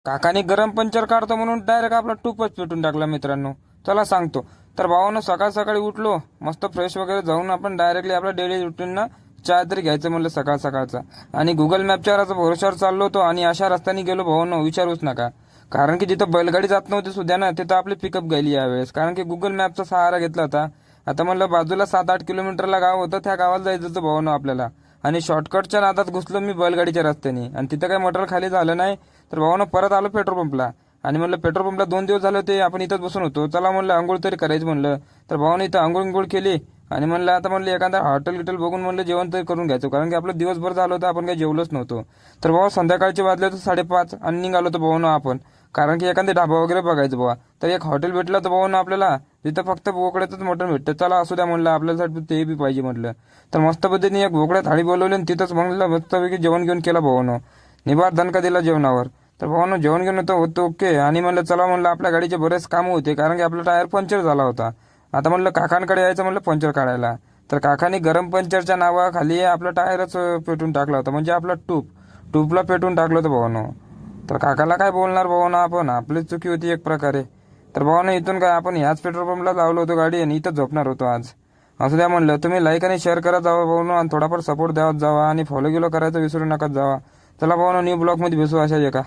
काकाने गरम पंचर काढतो म्हणून डायरेक्ट आपला टूपच पेटून टाकला मित्रांनो. चला सांगतो. तर भावानं सकाळ सकाळी उठलो, मस्त फ्रेश वगैरे जाऊन आपण डायरेक्टली आपल्या डेली रुटीननं चहा तरी घ्यायचं म्हणलं सकाळ सकाळचा. आणि गुगल मॅपच्या भरोश्यावर चाललो होतो आणि अशा रस्त्याने गेलो भावानं, विचारूच नका. कारण की जिथं बैलगाडी जात नव्हती सुद्धा ना, तिथं आपली पिकअप गेली यावेळेस. कारण की गुगल मॅपचा सहारा घेतला होता. आता म्हणलं बाजूला 7-8 किलोमीटरला गाव होतं, त्या गावाला जायचं होतं भावानं आपल्याला. आणि शॉर्टकटच्या नादात घुसलो मी बैलगाडीच्या रस्त्याने, आणि तिथं काही मोटर खाली झालं नाही. तर भावानं परत आलो पेट्रोल पंपला. आणि म्हणलं पेट्रोल पंपला 2 दिवस झाले होते आपण इथंच बसून होतो, चला म्हणलं आंघोळ तरी करायचं म्हणलं. तर भावानं इथं आंघोळ केली. आणि म्हणलं आता म्हणलं एखादा हॉटेल गिटेल बघून म्हणलं जेवण तरी करून घ्यायचं, कारण की आपलं दिवसभर झालं होतं आपण काही जेवलोच नव्हतो. तर भाऊ संध्याकाळचे वाजले होते 5:30 आणि निघालो होतो भावानं आपण. कारण की एखादे ढाबा वगैरे बघायचं बाबा. तर एक हॉटेल भेटलं होतं भावानं आपल्याला, तिथं फक्त बोकड्याचंच मटण भेटतं. चला असू द्या म्हणलं, आपल्यासाठी ते बी पाहिजे म्हटलं. तर मस्त पद्धतीने एक बोकड्या थाळी बोलवली आणि तिथंच म्हणलं मस्तपैकी जेवण घेऊन केला भावानं. निबार दणका दिला जेवणावर. तर भावानं जेवण घेऊन होतं ओके. आणि म्हणलं चला म्हणलं आपल्या गाडीचे बरेच कामं होते, कारण की आपला टायर पंक्चर झाला होता. आता म्हणलं काकांकडे यायचं म्हणलं पंक्चर काढायला. तर काकाने गरम पंक्चरच्या नावाखाली आपला टायरच पेटून टाकला होता, म्हणजे आपला टूपला पेटून टाकलं होतं भावानं. तर काकाला काय बोलणार भावानं, आपण आपलीच चुकी होती एक प्रकारे. तर भावानं इथून काय आपण ह्याच पेट्रोल पंपला लावलं होतं गाडी आणि इथं झोपणार होतो आज. असं द्या म्हणलं, तुम्ही लाईक आणि शेअर करत जावा भावानं, आणि थोडाफार सपोर्ट द्यावत जावा आणि फॉलो गिलो करायचं विसरू नका जावा. चला भावानं न्यू ब्लॉगमध्ये भेसू अशा एका.